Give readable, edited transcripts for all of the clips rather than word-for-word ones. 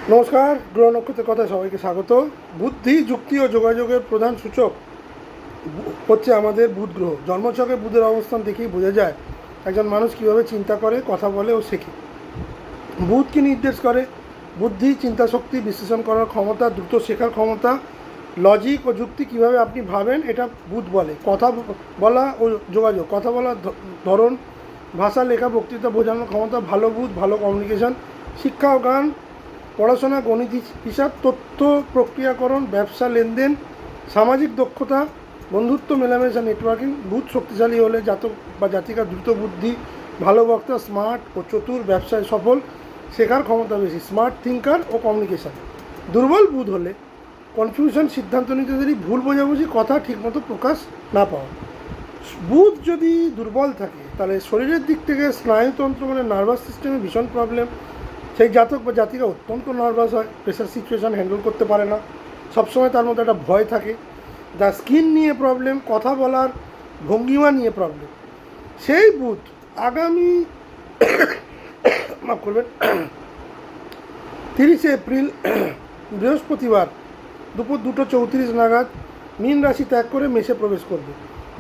নমস্কার, গ্রহ নক্ষত্রের কথায় সবাইকে স্বাগত। বুদ্ধি, যুক্তি ও যোগাযোগের প্রধান সূচক হচ্ছে আমাদের বুধ গ্রহ। জন্মছকে বুধের অবস্থান দেখেই বোঝা যায় একজন মানুষ কীভাবে চিন্তা করে, কথা বলে ও শেখে। বুধ কী নির্দেশ করে? বুদ্ধি, চিন্তাশক্তি, বিশ্লেষণ করার ক্ষমতা, দ্রুত শেখার ক্ষমতা, লজিক ও যুক্তি, কীভাবে আপনি ভাবেন, এটা বুধ বলে। কথা বলা ও যোগাযোগ, কথা বলার ধরন, ভাষা, লেখা, বক্তৃতা, বোঝানোর ক্ষমতা, ভালো বুধ, ভালো কমিউনিকেশন। শিক্ষা ও জ্ঞান, পড়াশোনা, গণিত, হিসাব, তথ্য প্রক্রিয়াকরণ, ব্যবসা, লেনদেন, সামাজিক দক্ষতা, বন্ধুত্ব, মেলামেশা, নেটওয়ার্কিং। বুধ শক্তিশালী হলে জাতক বা জাতিকা দ্রুত বুদ্ধি, ভালো বক্তা, স্মার্ট ও চতুর, ব্যবসায় সফল, শেখার ক্ষমতা বেশি, স্মার্ট থিঙ্কার ও কমিউনিকেশান। দুর্বল বুধ হলে কনফিউশন, সিদ্ধান্ত নিতে দেরি, ভুল বোঝাবুঝি, কথা ঠিকমতো প্রকাশ না পাওয়া। বুধ যদি দুর্বল থাকে তাহলে শরীরের দিক থেকে স্নায়ুতন্ত্র মানে নার্ভাস সিস্টেমে ভীষণ প্রবলেম। সেই জাতক বা জাতিকা অত্যন্ত নার্ভাস হয়, প্রেশার সিচুয়েশান হ্যান্ডেল করতে পারে না, সবসময় তার মধ্যে একটা ভয় থাকে। যা স্কিন নিয়ে প্রবলেম, কথা বলার ভঙ্গিমা নিয়ে প্রবলেম। সেই বুধ আগামী মাফ করবেন 30 এপ্রিল বৃহস্পতিবার দুপুর 2:34 নাগাদ মীন রাশি ত্যাগ করে মেষে প্রবেশ করবে।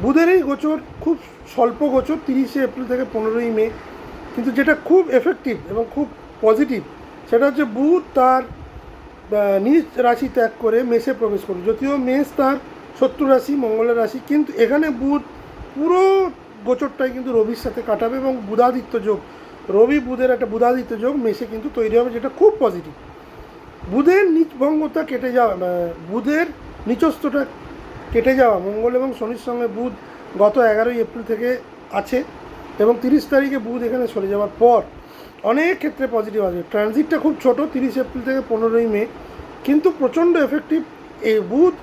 বুধের এই গোচর খুব স্বল্প গোচর, 30 এপ্রিল থেকে 15ই মে, কিন্তু যেটা খুব এফেক্টিভ এবং খুব পজিটিভ সেটা হচ্ছে বুধ তার নিজ রাশি ত্যাগ করে মেষে প্রবেশ করবে। যদিও মেষ তার শত্রু রাশি, মঙ্গলের রাশি, কিন্তু এখানে বুধ পুরো গোচরটাই কিন্তু রবির সাথে কাটাবে এবং বুধাদিত্য যোগ, রবি বুধের একটা বুধাদিত্য যোগ মেষে কিন্তু তৈরি হবে, যেটা খুব পজিটিভ। বুধের নিচভঙ্গতা কেটে যাওয়া, বুধের নিচস্থটা কেটে যাওয়া, মঙ্গল এবং শনির সঙ্গে বুধ গত 11 এপ্রিল থেকে আছে এবং 30 তারিখে বুধ এখানে সরে যাওয়ার পর অনেক ক্ষেত্রে পজিটিভ আসবে। ট্রানজিটটা খুব ছোট, 30 এপ্রিল থেকে 15ই মে, কিন্তু প্রচণ্ড এফেক্টিভ। এই বুধ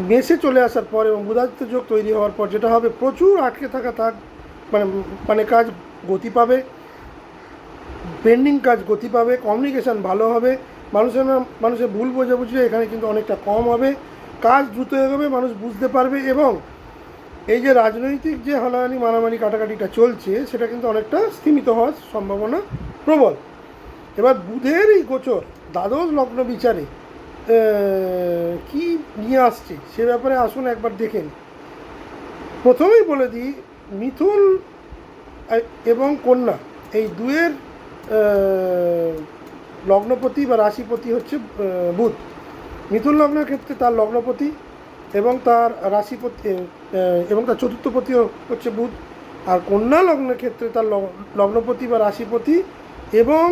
মেসে চলে আসার পর এবং বুধাদিত্য যোগ তৈরি হওয়ার পর যেটা হবে, প্রচুর আটকে থাকা মানে মানে কাজ গতি পাবে, পেন্ডিং কাজ গতি পাবে, কমিউনিকেশান ভালো হবে, মানুষের ভুল বোঝাবুঝি এখানে কিন্তু অনেকটা কম হবে, কাজ দ্রুত এগোবে, মানুষ বুঝতে পারবে এবং এই যে রাজনৈতিক যে হানাহানি মারামারি কাটাকাটিটা চলছে সেটা কিন্তু অনেকটা স্থিমিত হওয়ার সম্ভাবনা প্রবল। এবার বুধের এই গোচর দ্বাদশ লগ্ন বিচারে কি নিয়ে আসছে সে ব্যাপারে আসুন একবার দেখেন। প্রথমেই বলে দিই, মিথুন এবং কন্যা এই দুয়ের লগ্নপতি বা রাশিপতি হচ্ছে বুধ। মিথুন লগ্নের ক্ষেত্রে তার লগ্নপতি এবং তার রাশিপতি এবং তার চতুর্থপতিও হচ্ছে বুধ, আর কন্যা লগ্নের ক্ষেত্রে তার লগ্নপতি বা রাশিপতি এবং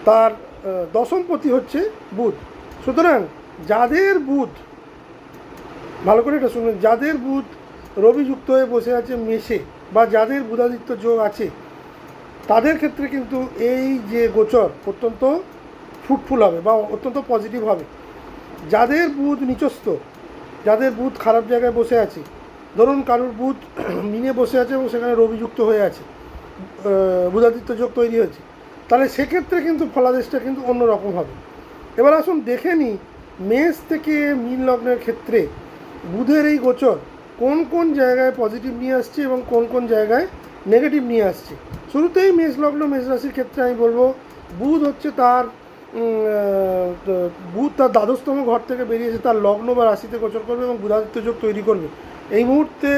তার দশমপতি হচ্ছে বুধ। সুতরাং যাদের বুধ, ভালো করে এটা শুনুন, যাদের বুধ রবি যুক্ত হয়ে বসে আছে মেষে বা যাদের বুধাদিত্য যোগ আছে তাদের ক্ষেত্রে কিন্তু এই যে গোচর অত্যন্ত ফ্রুটফুল হবে বা অত্যন্ত পজিটিভ হবে। যাদের বুধ নিচস্থ, যাদের বুধ খারাপ জায়গায় বসে আছে, ধরুন কারুর বুধ মিনে বসে আছে এবং সেখানে রবি যুক্ত হয়ে আছে, বুধাদিত্য যোগ তৈরি হয়েছে, তাহলে সেক্ষেত্রে কিন্তু ফলাদেশটা কিন্তু অন্যরকম হবে। এবার আসুন দেখে নিই মেষ থেকে মীন লগ্নের ক্ষেত্রে বুধের এই গোচর কোন কোন জায়গায় পজিটিভ নিয়ে আসছে এবং কোন কোন জায়গায় নেগেটিভ নিয়ে আসছে। শুরুতেই মেষ লগ্ন মেষ রাশির ক্ষেত্রে আমি বলবো বুধ হচ্ছে তার বুধ তার দ্বাদশতম ঘর থেকে বেরিয়েছে, তার লগ্ন বা রাশিতে গোচর করবে এবং বুধাদিত্য যোগ তৈরি করবে। এই মুহূর্তে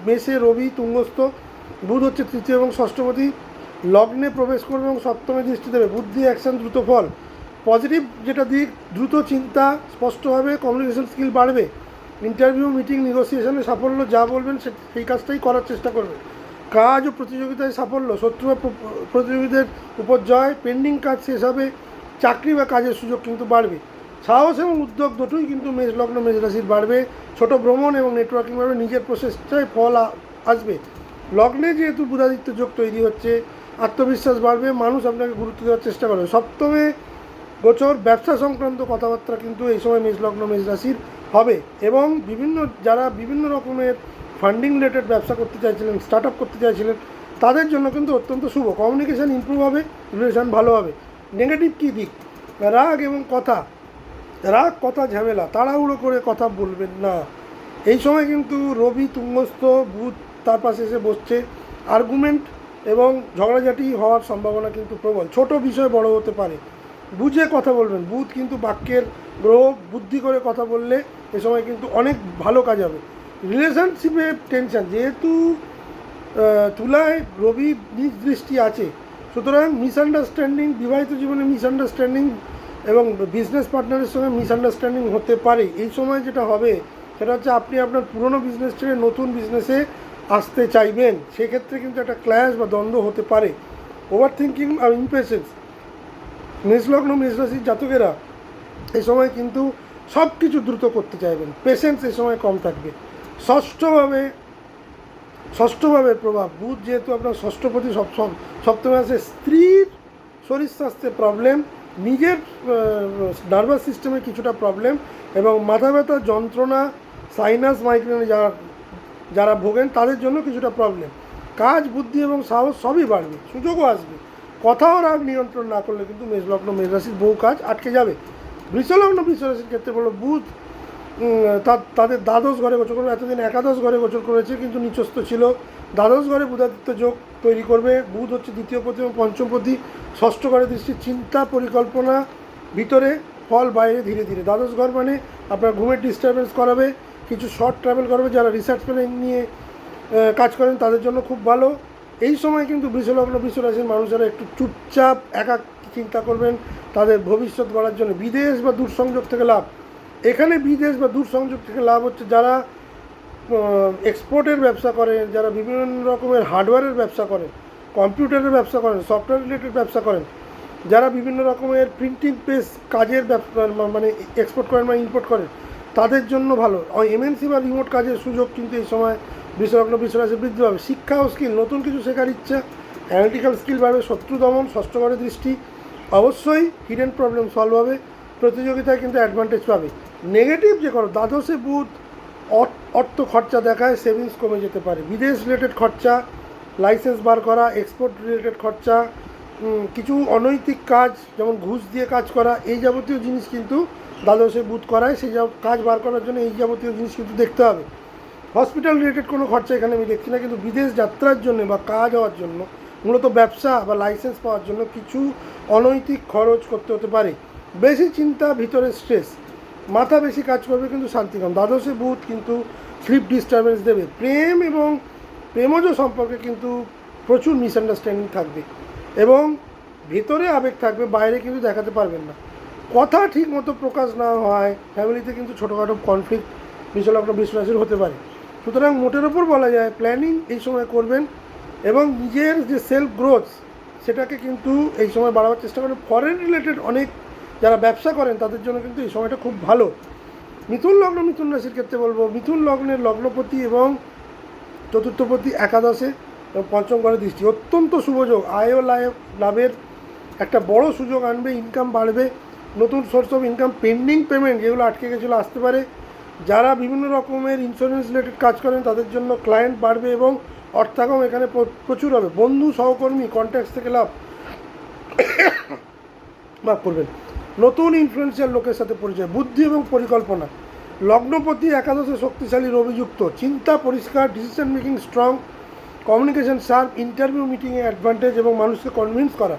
মেষে রবি তুঙ্গস্থ, বুধ হচ্ছে তৃতীয় এবং ষষ্ঠপতি, লগ্নে প্রবেশ করবে এবং সপ্তমে দৃষ্টি দেবে। বুদ্ধি, অ্যাকশন, দ্রুত ফল, পজিটিভ যেটা দিক, দ্রুত চিন্তা, স্পষ্টভাবে কমিউনিকেশন স্কিল বাড়বে, ইন্টারভিউ, মিটিং, নেগোসিয়েশনে সাফল্য, যা বলবেন সেই কাজটাই করার চেষ্টা করবে, কাজ ও প্রতিযোগিতায় সাফল্য, শত্রু বা প্রতিযোগীদের উপর জয়, পেন্ডিং কাজ শেষ হবে, চাকরি বা কাজের সুযোগ কিন্তু বাড়বে, সাহস এবং উদ্যোগ দুটোই কিন্তু মেষ লগ্ন মেষ রাশির বাড়বে, ছোট ভ্রমণ এবং নেটওয়ার্কিং বাড়বে, নিজের প্রচেষ্টায় ফল আসবে। লগ্নে যেহেতু বুধাদিত্য যোগ তৈরি হচ্ছে, আত্মবিশ্বাস বাড়বে, মানুষ আপনাকে গুরুত্ব দেওয়ার চেষ্টা করবে। সপ্তমে গোচর, ব্যবসা সংক্রান্ত কথাবার্তা কিন্তু এই সময় মেষ লগ্ন মেষ রাশির হবে এবং যারা বিভিন্ন রকমের ফান্ডিং রিলেটেড ব্যবসা করতে চাইছিলেন, স্টার্ট আপ করতে চাইছিলেন, তাদের জন্য কিন্তু অত্যন্ত শুভ। কমিউনিকেশান ইমপ্রুভ হবে, রিলেশন ভালো হবে। নেগেটিভ কী দিক? রাগ এবং কথা ঝামেলা, তাড়াহুড়ো করে কথা বলবেন না। এই সময় কিন্তু রবি তুঙ্গস্থ, বুধ তার পাশে এসে বসছে, আর্গুমেন্ট এবং ঝগড়াঝাটি হওয়ার সম্ভাবনা কিন্তু প্রবল। ছোট বিষয় বড় হতে পারে। বুঝে কথা বলবেন। বুধ কিন্তু বাক্যের গ্রহ, বুদ্ধি করে কথা বললে এ সময় কিন্তু অনেক ভালো কাজ হবে। রিলেশনশিপে টেনশন, যেহেতু তুলায় রবি নিজ দৃষ্টি আছে, সুতরাং মিসআন্ডারস্ট্যান্ডিং, বিবাহিত জীবনে মিসআন্ডারস্ট্যান্ডিং এবং বিজনেস পার্টনারের সঙ্গে মিসআন্ডারস্ট্যান্ডিং হতে পারে। এই সময় যেটা হবে সেটা হচ্ছে আপনি আপনার পুরনো বিজনেস ছেড়ে নতুন বিজনেসে আসতে চাইবেন, সেক্ষেত্রে কিন্তু একটা ক্ল্যাশ বা দ্বন্দ্ব হতে পারে। ওভার থিঙ্কিং আর ইমপেশেন্স, মেষলগ্ন মেষ রাশির জাতকেরা এই সময় কিন্তু সব কিছু দ্রুত করতে চাইবেন। পেশেন্স এই সময় কম থাকবে। ষষ্ঠভাবে প্রভাব, বুধ যেহেতু আপনার ষষ্ঠপতি, সপ্তমে আছে, স্ত্রীর শরীর স্বাস্থ্যে প্রবলেম, নিজের নার্ভাস সিস্টেমে কিছুটা প্রবলেম এবং মাথা ব্যথা, যন্ত্রণা, সাইনাস, মাইগ্রেনে যারা ভোগেন তাদের জন্য কিছুটা প্রবলেম। কাজ, বুদ্ধি এবং সাহস সবই বাড়বে, সুযোগও আসবে। কথাও রাগ নিয়ন্ত্রণ না করলে কিন্তু মেষলগ্ন মেষ রাশির বহু কাজ আটকে যাবে। বৃষলগ্ন বৃষ রাশির ক্ষেত্রে বললো বুধ তাদের দ্বাদশ ঘরে গোচর করবে। এতদিন একাদশ ঘরে গোচর করেছে কিন্তু নিচস্থ ছিল। দ্বাদশ ঘরে বুধাদিত্য যোগ তৈরি করবে। বুধ হচ্ছে দ্বিতীয় পতি এবং পঞ্চমপতি। ষষ্ঠ ঘরে দৃষ্টি, চিন্তা পরিকল্পনা ভিতরে, ফল বাইরে ধীরে ধীরে। দ্বাদশ ঘর মানে আপনার ঘুমের ডিস্টারবেন্স করাবে, কিছু শর্ট ট্রাভেল করবে। যারা রিসার্চ প্ল্যানিং নিয়ে কাজ করেন তাদের জন্য খুব ভালো। এই সময় কিন্তু বৃষলগ্ন বৃষ রাশির মানুষেরা একটু চুপচাপ একা চিন্তা করবেন তাদের ভবিষ্যৎ গড়ার জন্য। বিদেশ বা দূরসংযোগ থেকে লাভ, এখানে বিদেশ বা দূরসংযোগ থেকে লাভ হচ্ছে যারা এক্সপোর্টের ব্যবসা করেন, যারা বিভিন্ন রকমের হার্ডওয়্যারের ব্যবসা করেন, কম্পিউটারের ব্যবসা করেন, সফটওয়্যার রিলেটেড ব্যবসা করেন, যারা বিভিন্ন রকমের প্রিন্টিং প্রেস কাজের ব্যবসা মানে এক্সপোর্ট করেন বা ইম্পোর্ট করেন তাদের জন্য ভালো। এমএনসি বা রিমোট কাজের সুযোগ কিন্তু এই সময় বৃষলগ্ন বৃষ রাশি বৃদ্ধি পাবে। শিক্ষা ও স্কিল, নতুন কিছু শেখার ইচ্ছা, অ্যানালিটিক্যাল স্কিল বাড়বে। শত্রু দমন, ষষ্ঠ ঘরে দৃষ্টি, অবশ্যই হিডেন প্রবলেম সলভ হবে। প্রতিযোগিতায় কিন্তু অ্যাডভান্টেজ পাবে। নেগেটিভ যে করো, দ্বাদশে বুধ অর্থ খরচা দেখায়, সেভিংস কমে যেতে পারে। বিদেশ রিলেটেড খরচা, লাইসেন্স বার করা, এক্সপোর্ট রিলেটেড খরচা, কিছু অনৈতিক কাজ যেমন ঘুষ দিয়ে কাজ করা, এই যাবতীয় জিনিস কিন্তু দ্বাদশে বুধ করায়। সেই কাজ বার করার জন্য এই যাবতীয় জিনিস কিন্তু দেখতে হবে। হসপিটাল রিলেটেড কোনো খরচা এখানে আমি দেখছি না, কিন্তু বিদেশ যাত্রার জন্য বা কাজ হওয়ার জন্য, মূলত ব্যবসা বা লাইসেন্স পাওয়ার জন্য কিছু অনৈতিক খরচ করতে হতে পারে। বেশি চিন্তা, ভিতরে স্ট্রেস, মাথা বেশি কাজ করবে কিন্তু শান্তি কম। দ্বাদশে বুধ কিন্তু স্লিপ ডিস্টারবেন্স দেবে। প্রেম এবং প্রেমজ সম্পর্কে কিন্তু প্রচুর মিসআন্ডারস্ট্যান্ডিং থাকবে এবং ভেতরে আবেগ থাকবে, বাইরে কিন্তু দেখাতে পারবেন না। কথা ঠিক মতো প্রকাশ না হয়, ফ্যামিলিতে কিন্তু ছোটোখাটো কনফ্লিক্ট বৃষলগ্ন বৃষ রাশির হতে পারে। সুতরাং মোটের ওপর বলা যায় প্ল্যানিং এই সময় করবেন এবং নিজের যে সেলফ গ্রোথ সেটাকে কিন্তু এই সময় বাড়াবার চেষ্টা করবেন। ফরেন রিলেটেড অনেক যারা ব্যবসা করেন তাদের জন্য কিন্তু এই সময়টা খুব ভালো। মিথুন লগ্ন মিথুন রাশির ক্ষেত্রে বলবো মিথুন লগ্নের লগ্নপতি এবং চতুর্থপতি একাদশে এবং পঞ্চম ঘরে দৃষ্টি, অত্যন্ত শুভযোগ। আয় ও লাভের একটা বড় সুযোগ আনবে, ইনকাম বাড়বে, নতুন source of income, pending payment যেগুলো আটকে গেছিলো আসতে পারে। যারা বিভিন্ন রকমের ইন্স্যুরেন্স রিলেটেড কাজ করেন তাদের জন্য ক্লায়েন্ট বাড়বে এবং অর্থাগম এখানে প্রচুর হবে। বন্ধু, সহকর্মী, কন্ট্যাক্টস থেকে লাভ মাফ করবেন। নতুন ইনফ্লুয়েন্সিয়াল লোকের সাথে পরিচয়, বুদ্ধি এবং পরিকল্পনা। লগ্নপতি একাদশে শক্তিশালী রবিযুক্ত, চিন্তা পরিষ্কার, decision making strong, communication sharp, interview মিটিংয়ে অ্যাডভান্টেজ এবং মানুষকে কনভিন্স করা,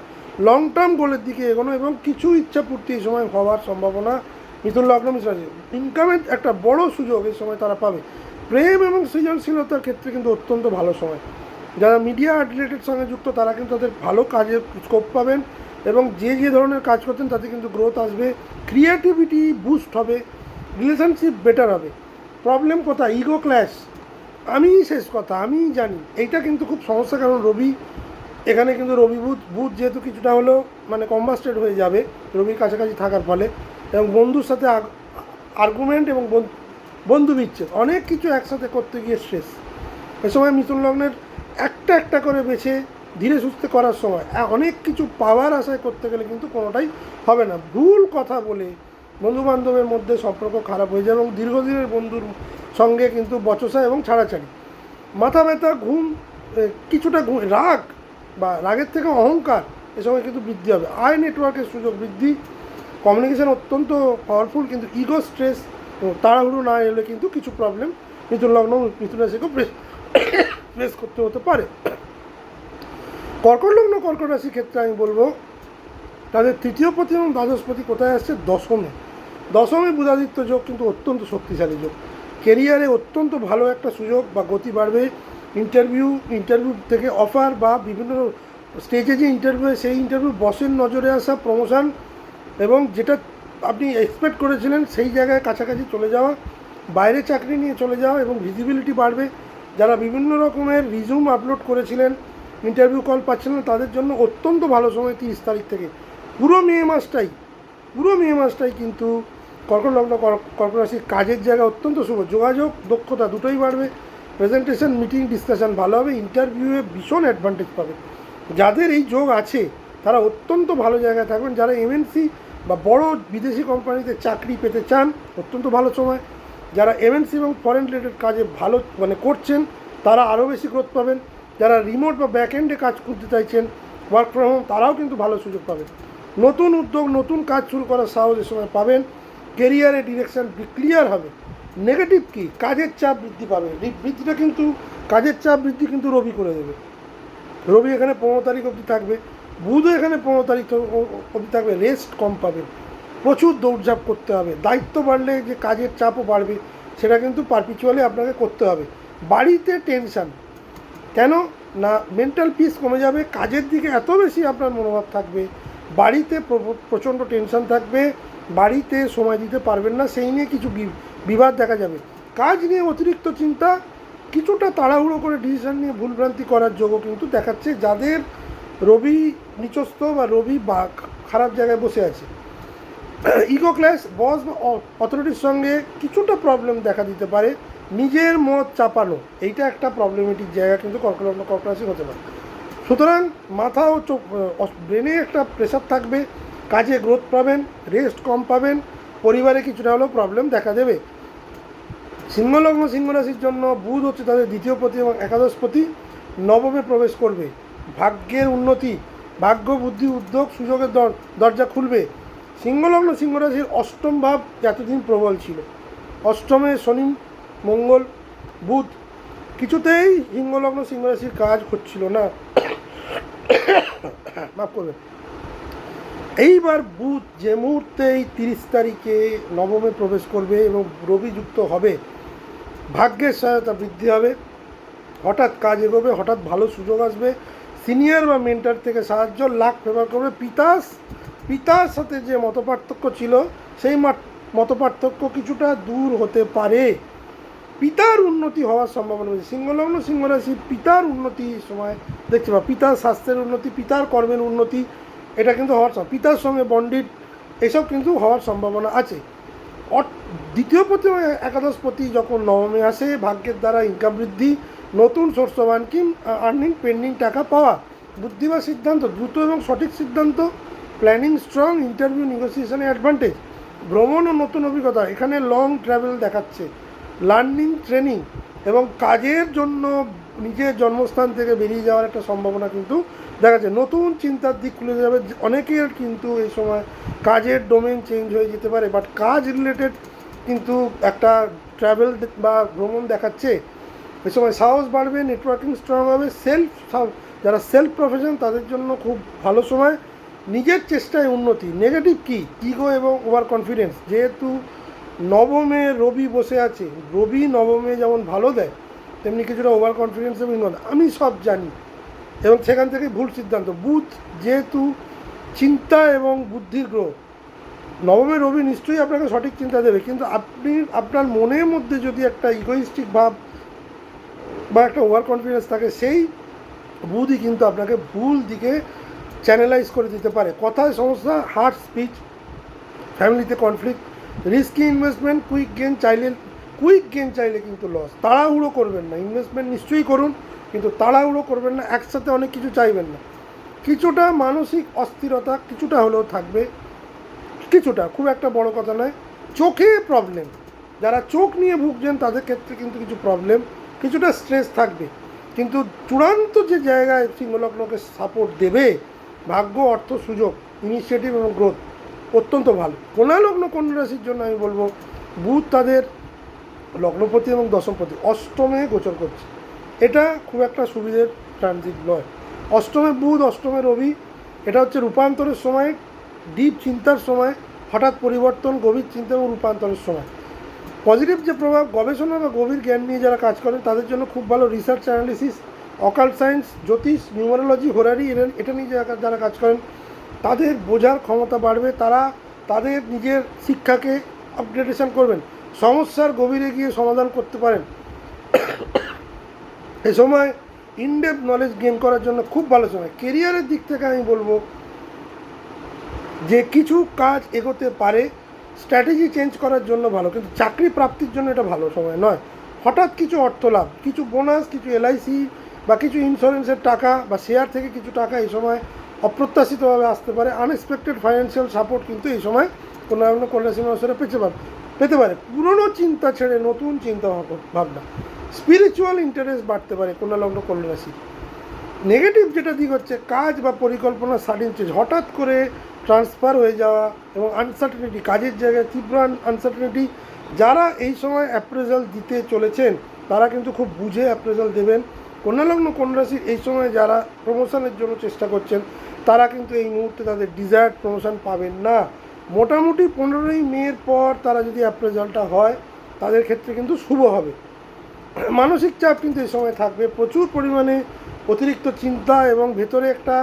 লং টার্ম গোলের দিকে এগোনো এবং কিছু ইচ্ছা পূর্তি এই সময় হওয়ার সম্ভাবনা মিথুন লগ্ন মিথুন রাশি। ইনকামের একটা বড় সুযোগ এই সময় তারা পাবে। প্রেম এবং সৃজনশীলতার ক্ষেত্রে কিন্তু অত্যন্ত ভালো সময়। যারা মিডিয়া আর্ট রিলেটেড সঙ্গে যুক্ত তারা কিন্তু তাদের ভালো কাজের স্কোপ পাবেন এবং যে ধরনের কাজ করতেন তাতে কিন্তু গ্রোথ আসবে, ক্রিয়েটিভিটি বুস্ট হবে, রিলেশনশিপ বেটার হবে। প্রবলেম কোথায়? ইগো ক্ল্যাশ, আমি শেষ কথা, আমি জানি, এইটা কিন্তু খুব সমস্যা। কারণ রবি এখানে কিন্তু রবি বুধ যেহেতু কিছুটা হলেও মানে কম্বাস্টেড হয়ে যাবে রবির কাছাকাছি থাকার ফলে, এবং বন্ধুর সাথে আর্গুমেন্ট এবং বন্ধু বিচ্ছেদ, অনেক কিছু একসাথে করতে গিয়ে স্ট্রেস। এ সময় মিথুন লগ্নের একটা করে বেছে ধীরে সুস্থে করার সময়। অনেক কিছু পাওয়ার আশায় করতে গেলে কিন্তু কোনোটাই হবে না। ভুল কথা বলে বন্ধুবান্ধবের মধ্যে সম্পর্ক খারাপ হয়ে যায় এবং দীর্ঘদিনের বন্ধুর সঙ্গে কিন্তু বচসা এবং ছাড়াছাড়ি। মাথা ব্যথা, ঘুম, কিছুটা রাগ বা রাগের থেকে অহংকার এ সময় কিন্তু বৃদ্ধি হবে। আয় নেটওয়ার্কের সুযোগ বৃদ্ধি, কমিউনিকেশান অত্যন্ত পাওয়ারফুল, কিন্তু ইগো স্ট্রেস তাড়াহুড়ো না এলে কিন্তু কিছু প্রবলেম মিথুন লগ্ন মিথুন রাশিকেও ফেস করতে হতে পারে। কর্কট লগ্ন কর্কট রাশির ক্ষেত্রে আমি বলবো তাদের তৃতীয় পতি এবং দ্বাদশপতি কোথায় আসছে? দশমে। দশমে বুধাদিত্য যোগ কিন্তু অত্যন্ত শক্তিশালী যোগ। কেরিয়ারে অত্যন্ত ভালো একটা সুযোগ বা গতি বাড়বে। ইন্টারভিউ থেকে অফার বা বিভিন্ন স্টেজে যে ইন্টারভিউ সেই ইন্টারভিউ বসের নজরে আসা, প্রমোশন এবং যেটা আপনি এক্সপেক্ট করেছিলেন সেই জায়গায় কাছাকাছি চলে যাওয়া, বাইরে চাকরি নিয়ে চলে যাওয়া এবং ভিজিবিলিটি বাড়বে। যারা বিভিন্ন রকমের রিজিউম আপলোড করেছিলেন, ইন্টারভিউ কল পাচ্ছেন না, তাদের জন্য অত্যন্ত ভালো সময় 30 তারিখ থেকে পুরো মে মাসটাই কিন্তু কর্কট লগ্ন কর্কট রাশির কাজের জায়গা অত্যন্ত শুভ। যোগাযোগ দক্ষতা দুটোই বাড়বে। প্রেজেন্টেশন, মিটিং, ডিসকাশন ভালো হবে। ইন্টারভিউয়ে ভীষণ অ্যাডভান্টেজ পাবে। যাদের এই যোগ আছে তারা অত্যন্ত ভালো জায়গায় থাকবেন। যারা এমএনসি বা বড় বিদেশি কোম্পানিতে চাকরি পেতে চান, অত্যন্ত ভালো সময়। যারা এমএনসি এবং ফরেন রিলেটেড কাজে ভালো করছেন, তারা আরও বেশি গ্রোথ পাবেন। যারা রিমোট বা ব্যাকএন্ডে কাজ করতে চাইছেন, ওয়ার্ক ফ্রম হোম, তারাও কিন্তু ভালো সুযোগ পাবেন। নতুন উদ্যোগ, নতুন কাজ শুরু করার সাহস এ সময় পাবেন। কেরিয়ারে ডিরেকশন ক্লিয়ার হবে। নেগেটিভ কি? কাজের চাপ বৃদ্ধি পাবে। বৃদ্ধিটা কিন্তু কাজের চাপ বৃদ্ধি কিন্তু রবি করে দেবে। রবি এখানে 15 তারিখ অবধি থাকবে, বুধও এখানে 15 তারিখ অবধি থাকবে। রেস্ট কম পাবেন, প্রচুর দৌড়ঝাঁপ করতে হবে। দায়িত্ব বাড়লে যে কাজের চাপও বাড়বে, সেটা কিন্তু পারপিচুয়ালি আপনাকে করতে হবে। বাড়িতে টেনশান কেন না? মেন্টাল পিস কমে যাবে। কাজের দিকে এত বেশি আপনার মনোভাব থাকবে, বাড়িতে প্রচণ্ড টেনশান থাকবে, বাড়িতে সময় দিতে পারবেন না, সেই নিয়ে কিছু বিবাদ দেখা যাবে। কাজ নিয়ে অতিরিক্ত চিন্তা, কিছুটা তাড়াহুড়ো করে ডিসিশন নিয়ে ভুলভ্রান্তি করার যোগও কিন্তু দেখাচ্ছে যাদের রবি নিচস্থ বা রবি বা খারাপ জায়গায় বসে আছে। ইগো ক্ল্যাশ, বস বা অথরিটির সঙ্গে কিছুটা প্রবলেম দেখা দিতে পারে। নিজের মত চাপানো, এইটা একটা প্রবলেমেটিক জায়গা কিন্তু কর্কট রাশি হতে পারে। সুতরাং মাথা ও ব্রেনে একটা প্রেশার থাকবে, কাজে গ্রোথ পাবেন, রেস্ট কম পাবেন, পরিবারে কিছুটা হলেও প্রবলেম দেখা দেবে। সিংহলগ্ন সিংহ রাশির জন্য বুধ হচ্ছে তাদের দ্বিতীয় পতি এবং একাদশপতি, নবমে প্রবেশ করবে। ভাগ্যের উন্নতি, ভাগ্য, বুদ্ধি, উদ্যোগ, সুযোগের দরজা খুলবে। সিংহলগ্ন সিংহ রাশির অষ্টম ভাব এতদিন প্রবল ছিল। অষ্টমে শনি, মঙ্গল, বুধ, কিছুতেই সিংহলগ্ন সিংহ রাশির কাজ হচ্ছিল না। মাফ করবেন। এইবার বুধ যে মুহূর্তেই 30 তারিখে নবমে প্রবেশ করবে এবং রবি যুক্ত হবে, ভাগ্যের সহায়তা বৃদ্ধি হবে, হঠাৎ কাজ এগোবে, হঠাৎ ভালো সুযোগ আসবে, সিনিয়র বা মেন্টার থেকে সাহায্য, লাখ ফেভার করবে। পিতার সাথে যে মতপার্থক্য ছিল, সেই মতপার্থক্য কিছুটা দূর হতে পারে। পিতার উন্নতি হওয়ার সম্ভাবনা রয়েছে। সিংহলগ্ন সিংহ রাশি পিতার উন্নতি সময় দেখতে পাবে। পিতার স্বাস্থ্যের উন্নতি, পিতার কর্মের উন্নতি, এটা কিন্তু হওয়ার পিতার সঙ্গে বন্ডিড, এসব কিন্তু হওয়ার সম্ভাবনা আছে। দ্বিতীয় পতি একাদশপতি যখন নবমে আসে, ভাগ্যের দ্বারা ইনকাম বৃদ্ধি, নতুন সোর্স অফ আর্নিং, পেন্ডিং টাকা পাওয়া, বুদ্ধি বা সিদ্ধান্ত, দ্রুত এবং সঠিক সিদ্ধান্ত, প্ল্যানিং স্ট্রং, ইন্টারভিউ নেগোসিয়েশনে অ্যাডভান্টেজ, ভ্রমণ ও নতুন অভিজ্ঞতা, এখানে লং ট্রাভেল দেখাচ্ছে, লার্নিং, ট্রেনিং এবং কাজের জন্য নিজের জন্মস্থান থেকে বেরিয়ে যাওয়ার একটা সম্ভাবনা কিন্তু দেখা যাচ্ছে। নতুন চিন্তার দিক খুলে যাবে। অনেকের কিন্তু এই সময় কাজের ডোমেন চেঞ্জ হয়ে যেতে পারে, বাট কাজ রিলেটেড কিন্তু একটা ট্রাভেল বা ভ্রমণ দেখাচ্ছে। এই সময় সাহস বাড়বে, নেটওয়ার্কিং স্ট্রং হবে। যারা সেলফ প্রফেশন, তাদের জন্য খুব ভালো সময়। নিজের চেষ্টায় উন্নতি। নেগেটিভ কি? ইগো এবং ওভার কনফিডেন্স। যেহেতু নবমে রবি বসে আছে, রবি নবমে যেমন ভালো দেয়, তেমনি কিছুটা ওভার কনফিডেন্স এবং আমি সব জানি, এবং সেখান থেকে ভুল সিদ্ধান্ত। বুধ যেহেতু চিন্তা এবং বুদ্ধির গ্রহ, নবমে রবি নিশ্চয়ই আপনাকে সঠিক চিন্তা দেবে, কিন্তু আপনার মনের মধ্যে যদি একটা ইগোইস্টিক ভাব বা একটা ওভার কনফিডেন্স থাকে, সেই বুধই কিন্তু আপনাকে ভুল দিকে চ্যানেলাইজ করে দিতে পারে। কথায় সমস্যা, হার্ড স্পিচ, ফ্যামিলিতে conflict, risky investment, quick gain চাইলে কিন্তু লস। তাড়াহুড়ো করবেন না। ইনভেস্টমেন্ট নিশ্চয়ই করুন, কিন্তু তাড়াহুড়ো করবেন না, একসাথে অনেক কিছু চাইবেন না। কিছুটা মানসিক অস্থিরতা কিছুটা হলেও থাকবে, কিছুটা, খুব একটা বড় কথা নয়। চোখে প্রবলেম, যারা চোখ নিয়ে ভুগছেন তাদের ক্ষেত্রে কিন্তু কিছু প্রবলেম, কিছুটা স্ট্রেস থাকবে, কিন্তু চূড়ান্ত যে জায়গায় সিংহলগ্নকে সাপোর্ট দেবে, ভাগ্য, অর্থ, সুযোগ, ইনিশিয়েটিভ এবং গ্রোথ অত্যন্ত ভালো। কন্যা লগ্ন, কন্যা রাশির জন্য আমি বলবো বুধ তাদের লগ্নপতি এবং দশমপতি অষ্টমে গোচর করছে, এটা খুব একটা সুবিধের ট্রানজিট নয়। অষ্টমে বুধ, অষ্টমে রবি, এটা হচ্ছে রূপান্তরের সময়, ডিপ চিন্তার সময়, হঠাৎ পরিবর্তন, গভীর চিন্তা এবং রূপান্তরের সময়। পজিটিভ যে প্রভাব, গবেষণা বা গভীর জ্ঞান নিয়ে যারা কাজ করেন তাদের জন্য খুব ভালো। রিসার্চ অ্যানালিসিস, অকাল্ট সায়েন্স, জ্যোতিষ, নিউমারোলজি, হোরারি, এটা নিয়ে যারা কাজ করেন তাদের বোঝার ক্ষমতা বাড়বে, তারা তাদের নিজের শিক্ষাকে আপগ্রেডেশন করবেন, সমস্যার গভীরে গিয়ে সমাধান করতে পারেন। এ সময় ইনডেপথ নলেজ গেইন করার জন্য খুব ভালো সময়। কেরিয়ারের দিক থেকে আমি বলবো যে কিছু কাজ এগোতে পারে, স্ট্র্যাটেজি চেঞ্জ করার জন্য ভালো, কিন্তু চাকরি প্রাপ্তির জন্য এটা ভালো সময় নয়। হঠাৎ কিছু অর্থ লাভ, কিছু বোনাস, কিছু এলআইসি বা কিছু ইন্স্যুরেন্সের টাকা বা শেয়ার থেকে কিছু টাকা এই সময় অপ্রত্যাশিতভাবে আসতে পারে। আনএক্সপেক্টেড ফাইন্যান্সিয়াল সাপোর্ট কিন্তু এই সময় কোনো না কোনো কন্যাশ্রী মানুষেরা পেতে পারে। পুরনো চিন্তা ছেড়ে নতুন চিন্তা ভাবনা, স্পিরিচুয়াল ইন্টারেস্ট বাড়তে পারে কন্যা লগ্ন কন্যা রাশি। নেগেটিভ যেটা দিক হচ্ছে কাজ বা পরিকল্পনা সাডেন চেঞ্জ, হঠাৎ করে ট্রান্সফার হয়ে যাওয়া এবং আনসার্টেনিটি, কাজের জায়গায় তীব্র আনসার্টেনিটি। যারা এই সময় অ্যাপ্রেজাল দিতে চলেছেন তারা কিন্তু খুব বুঝে অ্যাপ্রেজাল দেবেন। কন্যালগ্ন কন্যা রাশির এই সময় যারা প্রমোশনের জন্য চেষ্টা করছেন তারা কিন্তু এই মুহূর্তে তাদের ডিজায়ার্ড প্রমোশন পাবেন না। মোটামুটি 15ই মের পর তারা যদি অ্যাপ্রেজালটা হয় তাদের ক্ষেত্রে কিন্তু শুভ হবে। মানসিক চাপ কিন্তু এই সময় থাকবে, প্রচুর পরিমাণে অতিরিক্ত চিন্তা এবং ভেতরে একটা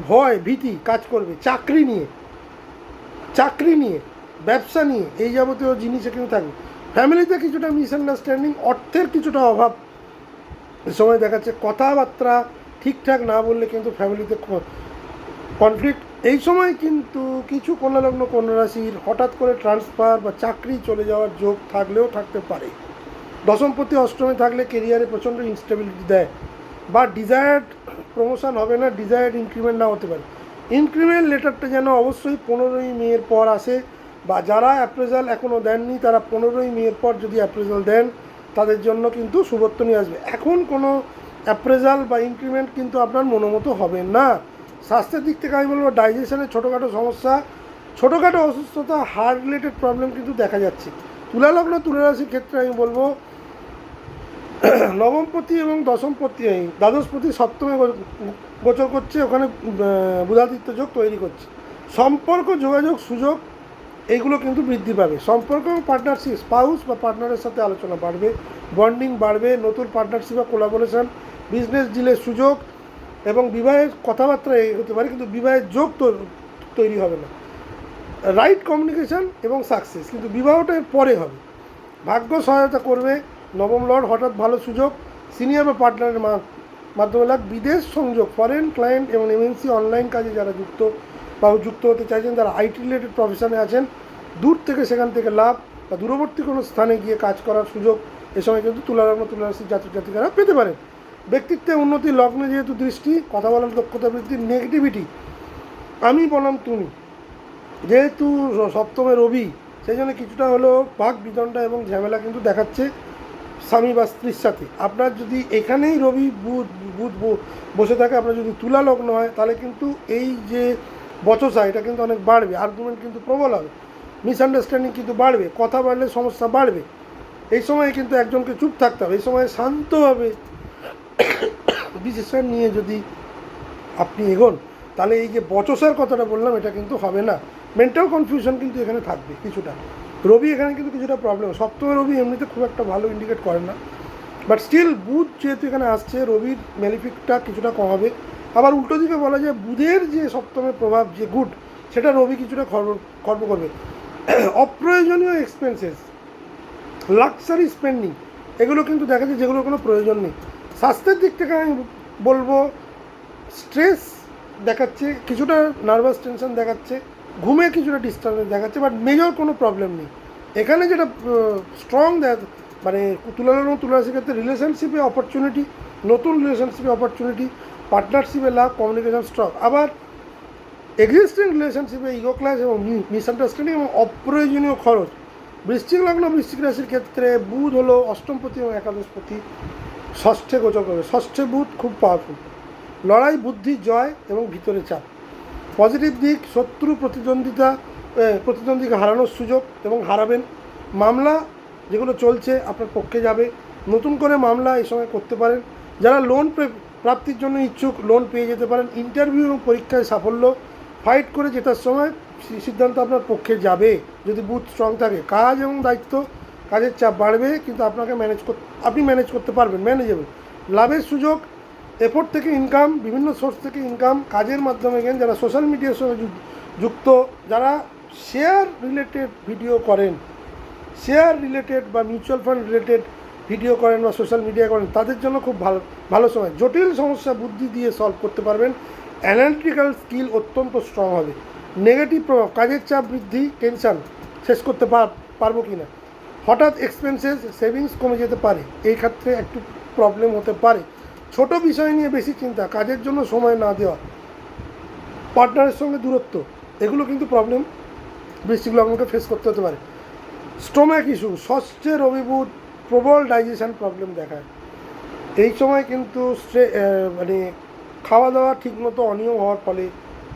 ভয় ভীতি কাজ করবে চাকরি নিয়ে, ব্যবসা নিয়ে, এই যাবতীয় জিনিসে কিন্তু থাকবে। ফ্যামিলিতে কিছুটা মিসআন্ডারস্ট্যান্ডিং, অর্থের কিছুটা অভাব এই সময় দেখাচ্ছে। কথাবার্তা ঠিকঠাক না বললে কিন্তু ফ্যামিলিতে কনফ্লিক্ট। এই সময় কিন্তু কিছু কন্যালগ্ন কন্যা রাশির হঠাৎ করে ট্রান্সফার বা চাকরি চলে যাওয়ার যোগ থাকলেও থাকতে পারে। দশমপতি অষ্টমে থাকলে কেরিয়ারে প্রচণ্ড ইনস্টেবিলিটি দেয়, বা ডিজায়ার্ড প্রমোশন হবে না, ডিজায়ার্ড ইনক্রিমেন্ট না হতে পারে। ইনক্রিমেন্ট লেটারটা যেন অবশ্যই 15ই মের পর আসে, বা যারা অ্যাপ্রেজাল এখনও দেননি তারা 15ই মের পর যদি অ্যাপ্রেজাল দেন তাদের জন্য কিন্তু শুভত্ব নিয়ে আসবে। এখন কোনো অ্যাপ্রেজাল বা ইনক্রিমেন্ট কিন্তু আপনার মনোমতো হবে না। স্বাস্থ্যের দিক থেকে আমি বলবো ডাইজেশনের ছোটোখাটো সমস্যা, ছোটোখাটো অসুস্থতা, হার্ট রিলেটেড প্রবলেম কিন্তু দেখা যাচ্ছে। তুলালগ্ন তুলা রাশির ক্ষেত্রে আমি বলবো নবমপতি এবং দশমপতি, দ্বাদশপতি সপ্তমে গোচর করছে, ওখানে বুধাদিত্য যোগ তৈরি করছে। সম্পর্ক, যোগাযোগ, সুযোগ এইগুলো কিন্তু বৃদ্ধি পাবে। সম্পর্ক, পার্টনারশিপ, স্পাউস বা পার্টনারের সাথে আলোচনা বাড়বে, বন্ডিং বাড়বে, নতুন পার্টনারশিপ বা কোলাবোরেশন, বিজনেস ডিলের সুযোগ এবং বিবাহের কথাবার্তা হতে পারে, কিন্তু বিবাহের যোগ তৈরি হবে না। রাইট কমিউনিকেশান এবং সাকসেস, কিন্তু বিবাহটা এর পরে হবে। ভাগ্য সহায়তা করবে, নবম লর্ড হঠাৎ ভালো সুযোগ, সিনিয়র বা পার্টনারের মাধ্যমে লাভ, বিদেশ সংযোগ, ফরেন ক্লায়েন্ট এবং এমএনসি অনলাইন কাজে যারা যুক্ত হতে চাইছেন, যারা আইটি রিলেটেড প্রফেশনে আছেন, দূর থেকে সেখান থেকে লাভ বা দূরবর্তী কোনো স্থানে গিয়ে কাজ করার সুযোগ এ সময় কিন্তু তুলালগ্ন তুলা রাশির জাতক জাতিকারা পেতে পারেন। ব্যক্তিত্বে উন্নতি, লগ্নে যেহেতু দৃষ্টি, কথা বলার দক্ষতা বৃদ্ধি। নেগেটিভিটি আমি বললাম তুমি, যেহেতু সপ্তমে রবি, সেই জন্য কিছুটা হলেও বাক বিদণ্ডা এবং ঝামেলা কিন্তু দেখাচ্ছে স্বামী বা স্ত্রীর সাথে। আপনার যদি এখানেই রবি বুধ বসে থাকে, আপনার যদি তুলা লগ্ন হয় তাহলে কিন্তু এই যে বচসা এটা কিন্তু অনেক বাড়বে, আর্গুমেন্ট কিন্তু প্রবল হবে, মিসআন্ডারস্ট্যান্ডিং কিন্তু বাড়বে, কথা বাড়লে সমস্যা বাড়বে। এই সময় কিন্তু একজনকে চুপ থাকতে হবে, এই সময় শান্তভাবে ডিসিশন নিয়ে যদি আপনি এগোন তাহলে এই যে বচসার কথাটা বললাম এটা কিন্তু হবে না। মেন্টাল কনফিউশন কিন্তু এখানে থাকবে কিছুটা। রবি এখানে কিন্তু কিছুটা প্রবলেম, সপ্তমে রবি এমনিতে খুব একটা ভালো ইন্ডিকেট করেন না, বাট স্টিল বুধ যেহেতু এখানে আসছে, রবির ম্যালিফিকটা কিছুটা কমাবে। আবার উল্টো দিকে বলা যায় বুধের যে সপ্তমের প্রভাব যে গুড, সেটা রবি কিছুটা খর্ব করবে। অপ্রয়োজনীয় এক্সপেন্সেস, লাক্সারি স্পেন্ডিং, এগুলো কিন্তু দেখা যায় যেগুলোর কোনো প্রয়োজন নেই। স্বাস্থ্যের দিক থেকে আমি বলবো স্ট্রেস দেখাচ্ছে, কিছুটা নার্ভাস টেনশন দেখাচ্ছে, ঘুমে কিছুটা ডিস্টার্বেন্স দেখাচ্ছে, বাট মেজর কোনো প্রবলেম নেই। এখানে যেটা স্ট্রং মানে তুলা রাশির ক্ষেত্রে রিলেশনশিপে অপরচুনিটি, নতুন রিলেশনশিপে অপরচুনিটি, পার্টনারশিপে লাভ, কমিউনিকেশন স্ট্রং। আবার এক্সিস্টিং রিলেশনশিপে ইগো ক্লাস এবং মিসআন্ডারস্ট্যান্ডিং এবং অপ্রয়োজনীয় খরচ। বৃশ্চিক লগ্ন বৃশ্চিক রাশির ক্ষেত্রে বুধ হলো অষ্টমপতি এবং একাদশপতি, ষষ্ঠে গোচর করবে। ষষ্ঠে বুধ খুব পাওয়ারফুল, লড়াই, বুদ্ধি, জয় এবং ভিতরে চাপ। পজিটিভ দিক, শত্রু প্রতিদ্বন্দ্বীকে হারানোর সুযোগ এবং হারাবেন। মামলা যেগুলো চলছে আপনার পক্ষে যাবে, নতুন করে মামলা এই সময় করতে পারেন। যারা লোন প্রাপ্তির জন্য ইচ্ছুক, লোন পেয়ে যেতে পারেন। ইন্টারভিউ এবং পরীক্ষায় সাফল্য, ফাইট করে জেতার সময় সিদ্ধান্ত আপনার পক্ষে যাবে যদি বুথ স্ট্রং থাকে। কাজ এবং দায়িত্ব, কাজের চাপ বাড়বে কিন্তু আপনাকে আপনি ম্যানেজ করতে পারবেন, ম্যানেজেবল। লাভের সুযোগ, এফোর্ট থেকে ইনকাম, বিভিন্ন সোর্স থেকে ইনকাম, কাজের মাধ্যমে গেন। যারা সোশ্যাল মিডিয়ার সঙ্গে যুক্ত, যারা শেয়ার রিলেটেড ভিডিও করেন, শেয়ার রিলেটেড বা মিউচুয়াল ফান্ড রিলেটেড ভিডিও করেন বা সোশ্যাল মিডিয়া করেন, তাদের জন্য খুব ভালো সময়। জটিল সমস্যা বুদ্ধি দিয়ে সলভ করতে পারবেন। অ্যানালিটিক্যাল স্কিল অত্যন্ত স্ট্রং হবে। নেগেটিভ প্রভাব, কাজের চাপ বৃদ্ধি, টেনশান, শেষ করতে পারবো কি না, হঠাৎ এক্সপেন্সেস, সেভিংস কমে যেতে পারে, এই ক্ষেত্রে একটু প্রবলেম হতে পারে। ছোট বিষয় নিয়ে বেশি চিন্তা, কাজের জন্য সময় না দেওয়া, পার্টনারের সঙ্গে দূরত্ব, এগুলো কিন্তু প্রবলেম বৃশ্চিক লগ্নকে ফেস করতে হতে পারে। স্টোম্যাক ইস্যু, ষষ্ঠের অভিভূত, প্রবল ডাইজেশন প্রবলেম দেখায়। এই সময় কিন্তু মানে খাওয়া দাওয়া ঠিকমতো অনিয়ম হওয়ার ফলে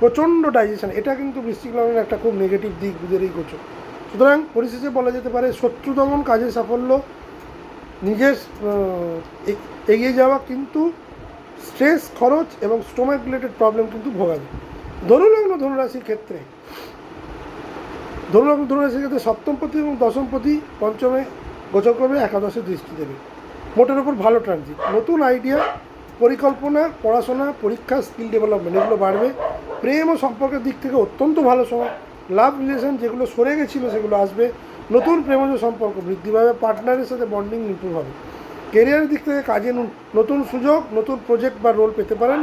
প্রচণ্ড ডাইজেশন, এটা কিন্তু বৃশ্চিক লগ্নের একটা খুব নেগেটিভ দিক বুঝের এই গোচর। সুতরাং পরিশেষে বলা যেতে পারে শত্রু দমন, কাজে সাফল্য, নিজের এগিয়ে যাওয়া, কিন্তু স্ট্রেস, খরচ এবং স্টোমাক রিলেটেড প্রবলেম কিন্তু ভোগাবে। ধনুলগ্ন ধনুরাশির ক্ষেত্রে সপ্তমপতি এবং দশমপতি পঞ্চমে গোচর করবে, একাদশে দৃষ্টি দেবে। মোটের ওপর ভালো ট্রানজিট, নতুন আইডিয়া, পরিকল্পনা, পড়াশোনা, পরীক্ষা, স্কিল ডেভেলপমেন্ট এগুলো বাড়বে। প্রেম ও সম্পর্কের দিক থেকে অত্যন্ত ভালো সময়। লাভ রিলেশন যেগুলো সরে গেছিলো সেগুলো আসবে। নতুন প্রেমজ সম্পর্ক বৃদ্ধি পাবে। পার্টনারের সাথে বন্ডিং ইমপ্রুভ হবে। কেরিয়ারের দিক থেকে কাজে নতুন সুযোগ, নতুন প্রজেক্ট বা রোল পেতে পারেন।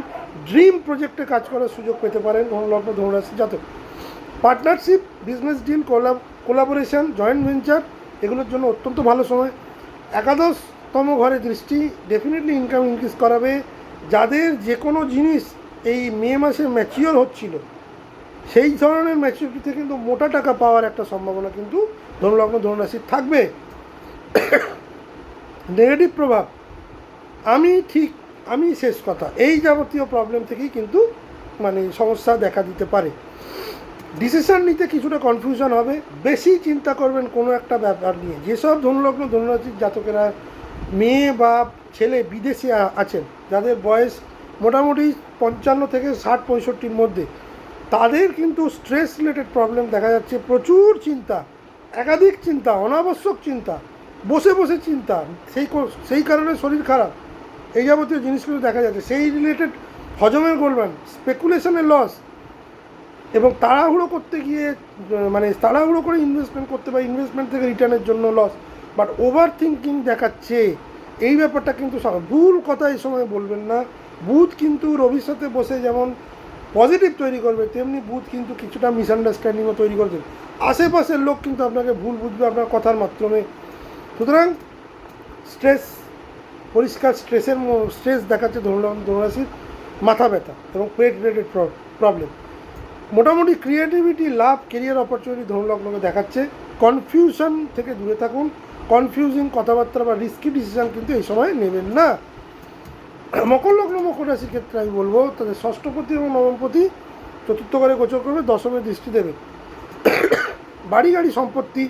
ড্রিম প্রজেক্টে কাজ করার সুযোগ পেতে পারেন ধনুলগ্ন ধনুরাশি জাতক। Partnership, business deal, collaboration, joint venture এগুলোর জন্য অত্যন্ত ভালো সময়। একাদশতম ঘরে দৃষ্টি ডেফিনেটলি ইনকাম ইনক্রিজ করাবে। যাদের যে কোনো জিনিস এই মে মাসে ম্যাচিওর হচ্ছিল, সেই ধরনের ম্যাচিউরিটিতে কিন্তু মোটা টাকা পাওয়ার একটা সম্ভাবনা কিন্তু ধনুলগ্ন ধনুরাশির থাকবে। নেগেটিভ প্রভাব, আমি শেষ কথা, এই যাবতীয় প্রবলেম থেকেই কিন্তু মানে সমস্যা দেখা দিতে পারে। ডিসিশন নিতে কিছুটা কনফিউশন হবে। বেশি চিন্তা করবেন কোনো একটা ব্যাপার নিয়ে। যেসব ধনুলগ্ন ধনুরাশির জাতকেরা মেয়ে বা ছেলে বিদেশে আছেন, যাদের বয়স মোটামুটি 55 থেকে 60-65-র মধ্যে, তাদের কিন্তু স্ট্রেস রিলেটেড প্রবলেম দেখা যাচ্ছে। প্রচুর চিন্তা, একাধিক চিন্তা, অনাবশ্যক চিন্তা, বসে বসে চিন্তা, সেই কারণে শরীর খারাপ, এই যাবতীয় জিনিসগুলো দেখা যাচ্ছে। সেই রিলেটেড হজমের গোলমাল, স্পেকুলেশনের লস এবং তাড়াহুড়ো করতে গিয়ে তাড়াহুড়ো করে ইনভেস্টমেন্ট করতে বা ইনভেস্টমেন্ট থেকে রিটার্নের জন্য লস, বাট ওভার থিঙ্কিং দেখাচ্ছে। এই ব্যাপারটা কিন্তু ভুল কথা এই সময় বলবেন না। বুধ কিন্তু রবির সাথে বসে যেমন পজিটিভ তৈরি করবে, তেমনি বুধ কিন্তু কিছুটা মিসআন্ডারস্ট্যান্ডিংও তৈরি করে দেবে। আশেপাশের লোক কিন্তু আপনাকে ভুল বুঝবে আপনার কথার মাধ্যমে। সুতরাং পরিষ্কার স্ট্রেস দেখাচ্ছে ধনুলগ্ন ধনুরাশির, মাথা ব্যথা এবং পেট রিলেটেড প্রবলেম। মোটামুটি ক্রিয়েটিভিটি, লাভ, কেরিয়ার অপরচুনিটি ধনুলগ্নকে দেখাচ্ছে। কনফিউশন থেকে দূরে থাকুন। কনফিউজিং কথাবার্তা বা রিস্কি ডিসিশান কিন্তু এই সময় নেবেন না। মকর লগ্ন মকর রাশির ক্ষেত্রে আমি বলবো তাদের ষষ্ঠপতি এবং নবমপতি চতুর্থ ঘরে গোচর করবে, দশমে দৃষ্টি দেবে। বাড়ি গাড়ি সম্পত্তি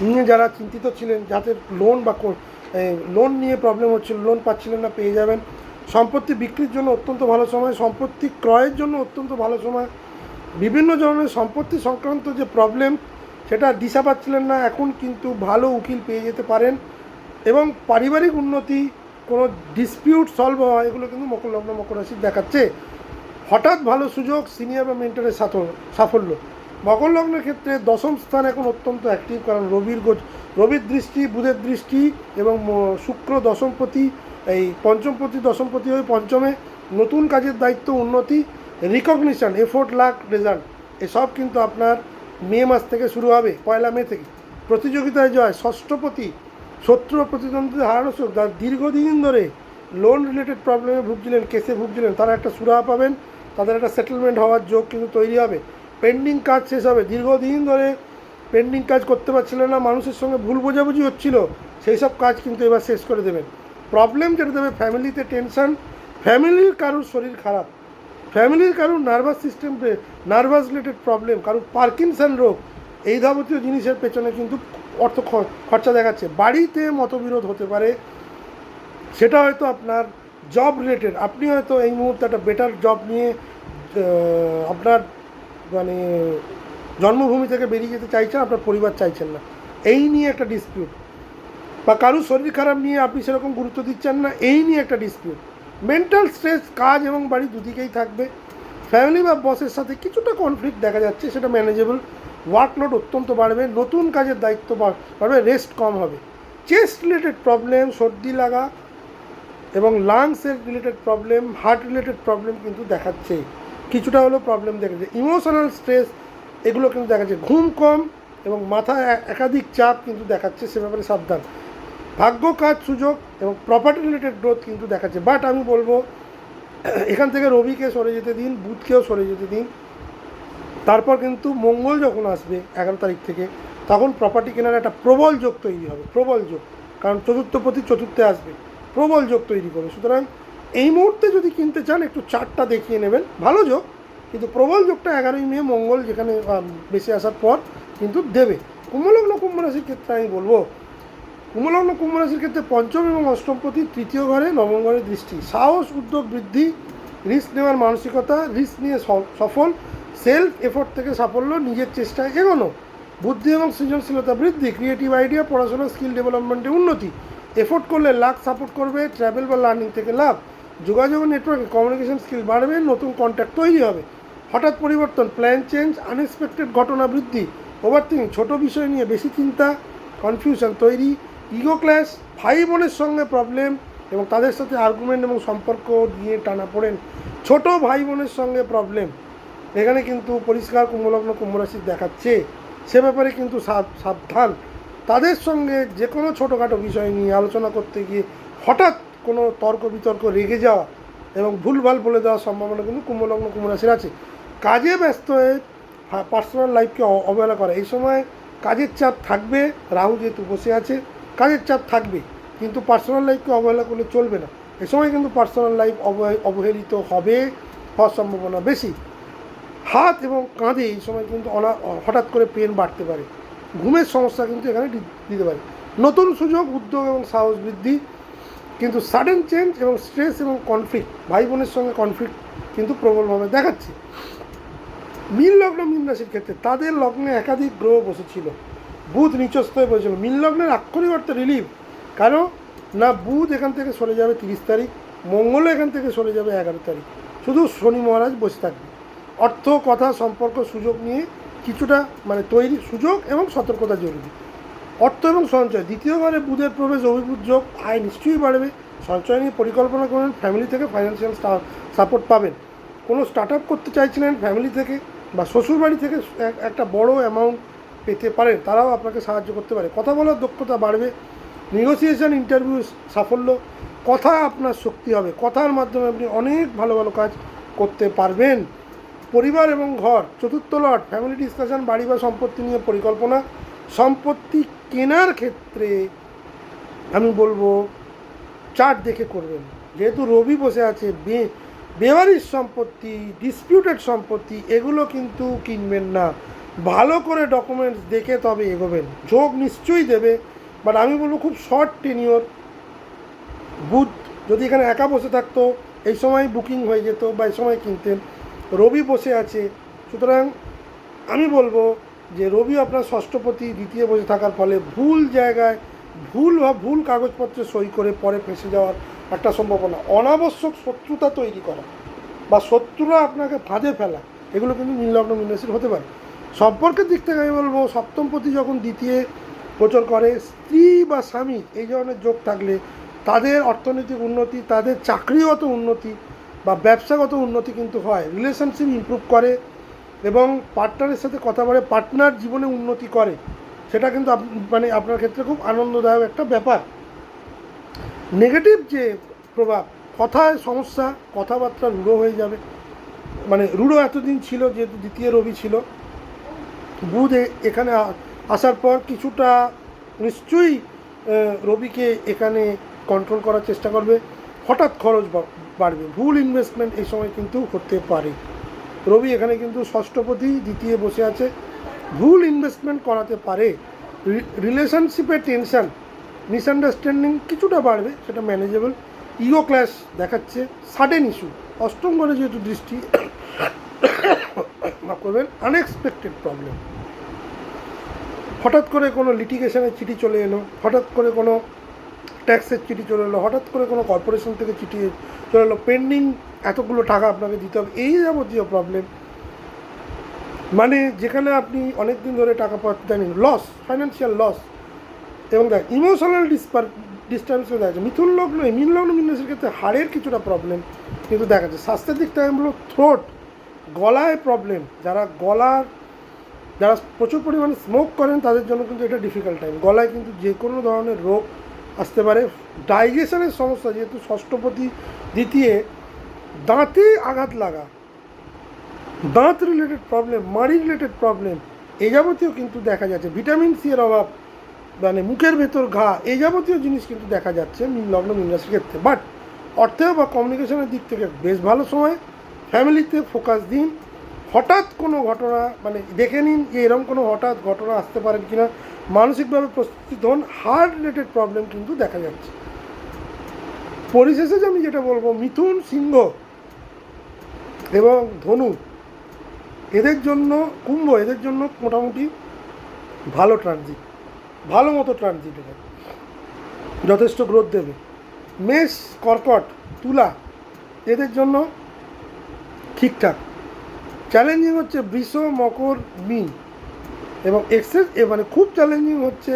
নিয়ে যারা চিন্তিত ছিলেন, যাদের লোন নিয়ে প্রবলেম হচ্ছিল, লোন পাচ্ছিলেন না, পেয়ে যাবেন। সম্পত্তি বিক্রির জন্য অত্যন্ত ভালো সময়। সম্পত্তি ক্রয়ের জন্য অত্যন্ত ভালো সময়। বিভিন্ন ধরনের সম্পত্তি সংক্রান্ত যে প্রবলেম, সেটা দিশা পাচ্ছিলেন না, এখন কিন্তু ভালো উকিল পেয়ে যেতে পারেন। এবং পারিবারিক উন্নতি, কোনো ডিসপিউট সলভ হওয়া, এগুলো কিন্তু মকর লগ্ন মকর রাশি দেখাচ্ছে। হঠাৎ ভালো সুযোগ, সিনিয়র বা মেন্টরের সাফল্য। মকর লগ্নের ক্ষেত্রে দশম স্থান এখন অত্যন্ত অ্যাক্টিভ, কারণ রবির দৃষ্টি, বুধের দৃষ্টি এবং শুক্র দশমপতি, এই পঞ্চমপতি দশমপতি হয়ে পঞ্চমে। নতুন কাজের দায়িত্ব, উন্নতি, রিকগনিশন, এফোর্ট, লাক, রেজাল্ট এসব কিন্তু আপনার মে মাস থেকে শুরু হবে, 1 মে থেকে। প্রতিযোগিতায় জয়, ষষ্ঠপতি, শত্রু ও প্রতিদ্বন্দ্বীদের হারানো সুখ। যারা দীর্ঘদিন ধরে লোন রিলেটেড প্রবলেমে ভুগছিলেন, কেসে ভুগছিলেন, তারা একটা সুরাহা পাবেন, তাদের একটা সেটেলমেন্ট হওয়ার যোগ কিন্তু তৈরি হবে। পেন্ডিং কাজ শেষ হবে। দীর্ঘদিন ধরে পেন্ডিং কাজ করতে পারছিলেন না, মানুষের সঙ্গে ভুল বোঝাবুঝি হচ্ছিল, সেই সব কাজ কিন্তু এবার শেষ করে দেবেন। প্রবলেম যেটা দেবে, ফ্যামিলিতে টেনশন, ফ্যামিলির কারুর শরীর খারাপ, ফ্যামিলির কারুর নার্ভাস সিস্টেমে নার্ভাস রিলেটেড প্রবলেম, কারুর পার্কিনসন রোগ, এই যাবতীয় জিনিসের পেছনে কিন্তু অর্থ খরচা দেখাচ্ছে। বাড়িতে মতবিরোধ হতে পারে, সেটা হয়তো আপনার জব রিলেটেড আপনি হয়তো এই মুহূর্তে একটা বেটার জব নিয়ে আপনার মানে জন্মভূমি থেকে বেরিয়ে যেতে চাইছেন, আপনার পরিবার চাইছেন না, এই নিয়ে একটা ডিসপিউট, বা কারুর শরীর খারাপ নিয়ে আপনি সেরকম গুরুত্ব দিচ্ছেন না, এই নিয়ে একটা ডিসপিউট। মেন্টাল স্ট্রেস কাজ এবং বাড়ি দুদিকেই থাকবে। ফ্যামিলি বা বসের সাথে কিছুটা কনফ্লিক্ট দেখা যাচ্ছে, সেটা ম্যানেজেবল। ওয়ার্কলোড অত্যন্ত বাড়বে, নতুন কাজের দায়িত্ব বাড়বে, রেস্ট কম হবে। চেস্ট রিলেটেড প্রবলেম, সর্দি লাগা এবং লাংসের related problem, heart related problem কিন্তু দেখাচ্ছে, কিছুটা হলেও প্রবলেম দেখাচ্ছে। ইমোশনাল স্ট্রেস এগুলো কিন্তু দেখাচ্ছে। ঘুম কম এবং মাথায় একাধিক চাপ কিন্তু দেখাচ্ছে, সে ব্যাপারে সাবধান। ভাগ্য, কাজ, সুযোগ এবং প্রপার্টি রিলেটেড গ্রোথ কিন্তু দেখাচ্ছে। বাট আমি বলবো এখান থেকে রবিকে সরে যেতে দিন, বুধকেও সরে যেতে দিন। তারপর কিন্তু মঙ্গল যখন আসবে 11 তারিখ থেকে, তখন প্রপার্টি কেনার একটা প্রবল যোগ তৈরি হবে, প্রবল যোগ। কারণ চতুর্থপতি চতুর্থে আসবে, প্রবল যোগ তৈরি করবে। সুতরাং এই মুহূর্তে যদি কিনতে চান একটু চার্টটা দেখিয়ে নেবেন, ভালো যোগ, কিন্তু প্রবল যোগটা 11ই মে মঙ্গল যেখানে বেশি আসার পর কিন্তু দেবে। কুম্ভলগ্ন কুম্ভ রাশির ক্ষেত্রে আমি বলবো, কুম্ভলগ্ন কুম্ভ রাশির ক্ষেত্রে পঞ্চম এবং অষ্টমপতি তৃতীয় ঘরে নবম ঘরে দৃষ্টি। সাহস, উদ্যোগ বৃদ্ধি, রিস্ক নেওয়ার মানসিকতা, রিস্ক নিয়ে সফল, সেলফ এফোর্ট থেকে সাফল্য, নিজের চেষ্টায় এগোনো, বুদ্ধি এবং সৃজনশীলতা বৃদ্ধি, ক্রিয়েটিভ আইডিয়া, পড়াশোনা, স্কিল ডেভেলপমেন্টে উন্নতি, এফোর্ট করলে লাক সাপোর্ট করবে, ট্রাভেল বা লার্নিং থেকে লাভ, যোগাযোগ নেটওয়ার্কে কমিউনিকেশন স্কিল বাড়বে, নতুন কন্ট্যাক্ট তৈরি হবে, হঠাৎ পরিবর্তন, প্ল্যান চেঞ্জ, আনএক্সপেক্টেড ঘটনা বৃদ্ধি, ওভারথিঙ্কিং, ছোটো বিষয় নিয়ে বেশি চিন্তা, কনফিউশন তৈরি, ইগো ক্ল্যাশ, ভাই বোনের সঙ্গে প্রবলেম এবং তাদের সাথে আর্গুমেন্ট এবং সম্পর্ক নিয়ে টানাপোড়েন, ছোট ভাই বোনের সঙ্গে প্রবলেম, এখানে কিন্তু পরিষ্কার কুম্ভলগ্ন কুম্ভরাশি দেখাচ্ছে। সে ব্যাপারে কিন্তু সাবধান। তাদের সঙ্গে যে কোনো ছোটোখাটো বিষয় নিয়ে আলোচনা করতে গিয়ে হঠাৎ কোনো তর্ক বিতর্ক রেগে যাওয়া এবং ভুলভাল বলে দেওয়ার সম্ভাবনা কিন্তু কুম্ভলগ্ন কুম্ভরাশির আছে। কাজে ব্যস্ত হয়ে পার্সোনাল লাইফকে অবহেলা করা, এই সময় কাজের চাপ থাকবে, রাহু যেহেতু বসে আছে কাজের চাপ থাকবে, কিন্তু পার্সোনাল লাইফকে অবহেলা করলে চলবে না। এ সময় কিন্তু পার্সোনাল লাইফ অবহেলিত হওয়ার সম্ভাবনা বেশি। হাত এবং কাঁধে এই সময় কিন্তু হঠাৎ করে পেন বাড়তে পারে, ঘুমের সমস্যা কিন্তু এখানে দিতে পারে। নতুন সুযোগ, উদ্যোগ এবং সাহস বৃদ্ধি, কিন্তু সাডেন চেঞ্জ এবং স্ট্রেস এবং কনফ্লিক্ট, ভাই বোনের সঙ্গে কনফ্লিক্ট কিন্তু প্রবলভাবে দেখাচ্ছে। মীন লগ্ন মীন রাশির ক্ষেত্রে তাদের লগ্নে একাধিক গ্রহ বসেছিল, বুধ নিচস্থ হয়ে বসেছিল। মীন লগ্নের আক্ষরিক অর্থে রিলিফ, কারণ না বুধ এখান থেকে সরে যাবে 30 তারিখ, মঙ্গলও এখান থেকে সরে যাবে 11 তারিখ, শুধু শনি মহারাজ বসে থাকবে। অর্থ, কথা, সম্পর্ক, সুযোগ নিয়ে কিছুটা মানে তৈরি সুযোগ এবং সতর্কতা জরুরি। অর্থ এবং সঞ্চয়, দ্বিতীয় ঘরে বুধের প্রবেশ, অভিভূত যোগ, আয় নিশ্চয়ই বাড়বে। সঞ্চয় নিয়ে পরিকল্পনা করবেন, ফ্যামিলি থেকে ফাইন্যান্সিয়াল সাপোর্ট পাবেন। কোনো স্টার্ট আপ করতে চাইছিলেন, ফ্যামিলি থেকে বা শ্বশুরবাড়ি থেকে একটা বড় অ্যামাউন্ট পেতে পারেন, তারাও আপনাকে সাহায্য করতে পারে। কথা বলার দক্ষতা বাড়বে, নেগোসিয়েশন, ইন্টারভিউ সাফল্য, কথা আপনার শক্তি হবে, কথার মাধ্যমে আপনি অনেক ভালো ভালো কাজ করতে পারবেন। পরিবার এবং ঘর, চতুর্থ লট, ফ্যামিলি ডিসকাশন, বাড়ি বা সম্পত্তি নিয়ে পরিকল্পনা। সম্পত্তি কেনার ক্ষেত্রে আমি বলবো চার্ট দেখে করবেন, যেহেতু রবি বসে আছে। বেওয়ারিশ সম্পত্তি, ডিসপিউটেড সম্পত্তি এগুলো কিন্তু কিনবেন না, ভালো করে ডকুমেন্টস দেখে তবে এগোবেন। যোগ নিশ্চয়ই দেবে, বাট আমি বলবো খুব শর্ট টেনিওর। বুধ যদি এখানে একা বসে থাকতো এই সময় বুকিং হয়ে যেত বা এই সময় কিনতেন, রবি বসে আছে, সুতরাং আমি বলবো যে রবি আপনার ষষ্ঠপতি দ্বিতীয় বসে থাকার ফলে ভুল জায়গায় ভুল কাগজপত্রে সই করে পরে ফেঁসে যাওয়ার একটা সম্ভাবনা, অনাবশ্যক শত্রুতা তৈরি করা বা শত্রুরা আপনাকে ফাঁদে ফেলা, এগুলো কিন্তু মীন লগ্ন মীন রাশির হতে পারে। সম্পর্কের দিক থেকে আমি বলবো সপ্তমপতি যখন দ্বিতীয় গোচর করে, স্ত্রী বা স্বামী এই ধরনের যোগ থাকলে তাদের অর্থনৈতিক উন্নতি, তাদের চাকরিগত উন্নতি বা ব্যবসাগত উন্নতি কিন্তু হয়। রিলেশনশিপ ইমপ্রুভ করে এবং পার্টনারের সাথে কথা বলে পার্টনার জীবনে উন্নতি করে, সেটা কিন্তু মানে আপনার ক্ষেত্রে খুব আনন্দদায়ক একটা ব্যাপার। নেগেটিভ যে প্রভাব, কথায় সমস্যা, কথাবার্তা রূঢ় হয়ে যাবে, মানে রূঢ় এতদিন ছিল যেহেতু দ্বিতীয় রবি ছিল, বুধ এখানে আসার পর কিছুটা নিশ্চয়ই রবিকে এখানে কন্ট্রোল করার চেষ্টা করবে। হঠাৎ খরচ বাড়বে, ভুল ইনভেস্টমেন্ট এই সময় কিন্তু হতে পারে। রবি এখানে কিন্তু ষষ্ঠপতি দ্বিতীয় বসে আছে, ভুল ইনভেস্টমেন্ট করাতে পারে। রিলেশনশিপে টেনশন, মিসআন্ডারস্ট্যান্ডিং কিছুটা বাড়বে, সেটা ম্যানেজেবল। ইগো ক্ল্যাশ দেখাচ্ছে, সাডেন ইস্যু, অষ্টম ঘরে যেহেতু দৃষ্টি মাফ করবেন, আনএক্সপেক্টেড প্রবলেম, হঠাৎ করে কোনো লিটিগেশনের চিঠি চলে এলো, হঠাৎ করে কোনো ট্যাক্সের চিঠি চলে এলো, হঠাৎ করে কোনো কর্পোরেশন থেকে চিঠি চলে এলো, পেন্ডিং এতগুলো টাকা আপনাকে দিতে হবে, এই যাবতীয় প্রবলেম, মানে যেখানে আপনি অনেক দিন ধরে টাকা পাচ্ছেন, লস, ফাইন্যান্সিয়াল লস, এবং দেখ ইমোশনাল ডিস্টার্বেন্সও দেখা যাচ্ছে। মিথুন লগ্ন, মীন লগ্ন, মীন রাশির ক্ষেত্রে হাড়ের কিছুটা প্রবলেম কিন্তু দেখা যাচ্ছে। স্বাস্থ্যের দিক থেকে হলো থ্রোট, গলায় প্রবলেম, যারা প্রচুর পরিমাণে স্মোক করেন তাদের জন্য কিন্তু এটা ডিফিকাল্ট টাইম, গলায় কিন্তু যে কোনো ধরনের রোগ আসতে পারে। ডাইজেশনের সমস্যা, যেহেতু ষষ্ঠপতি দ্বিতীয়, দাঁতে আঘাত লাগা, দাঁত রিলেটেড প্রবলেম, মাড়ি রিলেটেড প্রবলেম, এই যাবতীয় কিন্তু দেখা যাচ্ছে। ভিটামিন সি এর অভাব, মানে মুখের ভেতর ঘা, এই যাবতীয় জিনিস কিন্তু দেখা যাচ্ছে মীন লগ্ন, মীন রাশির ক্ষেত্রে। বাট অর্থেও বা কমিউনিকেশনের দিক থেকে বেশ ভালো সময়, ফ্যামিলিতে ফোকাস দিন। হঠাৎ কোনো ঘটনা, মানে দেখে নিন যে এরকম কোনো হঠাৎ ঘটনা আসতে পারে কিনা, মানসিকভাবে প্রস্তুত হন। হার্ট রিলেটেড প্রবলেম কিন্তু দেখা যাচ্ছে। পরিশেষে আমি যেটা বলবো, মিথুন, সিংহ এবং ধনু এদের জন্য, কুম্ভ এদের জন্য মোটামুটি ভালো ট্রানজিট, ভালো মতো ট্রানজিট, এটা যথেষ্ট গ্রোথ দেবে। মেষ, কর্কট, তুলা এদের জন্য ঠিকঠাক। চ্যালেঞ্জিং হচ্ছে বৃষ, মকর, মীন, এবং মানে খুব চ্যালেঞ্জিং হচ্ছে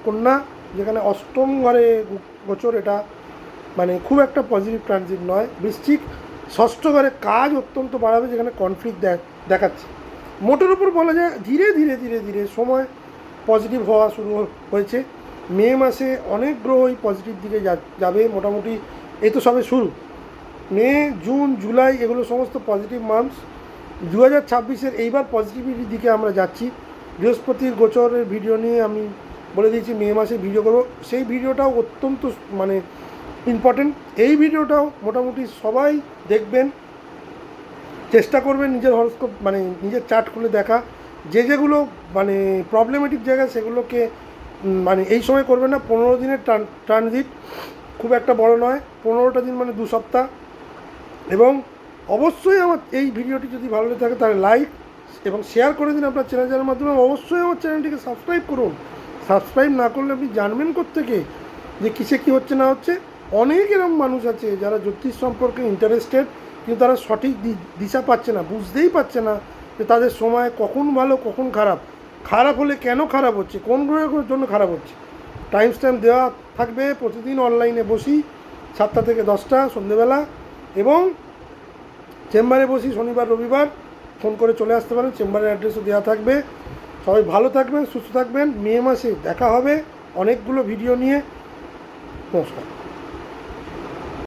কন্যা, যেখানে অষ্টম ঘরে গোচর, এটা মানে খুব একটা পজিটিভ ট্রানজিট নয়। বৃশ্চিক, ষষ্ঠ ঘরে কাজ অত্যন্ত বাড়াবে, যেখানে কনফ্লিক্ট দেখাচ্ছে। মোটের উপর বলা যায় ধীরে ধীরে ধীরে ধীরে সময় পজিটিভ হওয়া শুরু হয়েছে। মে মাসে অনেক গ্রহই পজিটিভ দিকে যাবে মোটামুটি, এই তো সবে শুরু। মে, জুন, জুলাই এগুলো সমস্ত পজিটিভ মান্থস। 2026-এর এইবার পজিটিভিটির দিকে আমরা যাচ্ছি। বৃহস্পতির গোচরের ভিডিও নিয়ে আমি বলে দিয়েছি মে মাসে ভিডিও করবো, সেই ভিডিওটাও অত্যন্ত মানে ইম্পর্টেন্ট। এই ভিডিওটাও মোটামুটি সবাই দেখবেন, চেষ্টা করবেন নিজের হরস্কোপ, মানে নিজের চার্ট খুলে দেখা, যেগুলো মানে প্রবলেমেটিক জায়গা সেগুলোকে মানে এই সময় করবেন না। 15 দিনের ট্রানজিট খুব একটা বড় নয়, 15টা দিন মানে 2 সপ্তাহ। এবং অবশ্যই আমার এই ভিডিওটি যদি ভালো লেগে থাকে তাহলে লাইক এবং শেয়ার করে দিন আপনার চ্যানেলের মাধ্যমে। অবশ্যই আমার চ্যানেলটিকে সাবস্ক্রাইব করুন। সাবস্ক্রাইব না করলে আপনি জানবেন কোত্থেকে যে কিসে কী হচ্ছে না হচ্ছে। অনেক এরকম মানুষ আছে যারা জ্যোতিষ সম্পর্কে ইন্টারেস্টেড, কিন্তু তারা সঠিক দিশা পাচ্ছে না, বুঝতেই পারছে না যে তাদের সময় কখন ভালো কখন খারাপ, খারাপ হলে কেন খারাপ হচ্ছে, কোন গ্রহের জন্য খারাপ হচ্ছে। টাইম স্ট্যাম্প দেওয়া থাকবে, প্রতিদিন অনলাইনে বসি 7টা থেকে 10টা সন্ধ্যেবেলা, এবং চেম্বারে বসি শনিবার রবিবার, ফোন করে চলে আসতে পারেন, চেম্বারের অ্যাড্রেসও দেওয়া থাকবে। সবাই ভালো থাকবেন, সুস্থ থাকবেন। মে মাসে দেখা হবে অনেকগুলো ভিডিও নিয়ে। নমস্কার।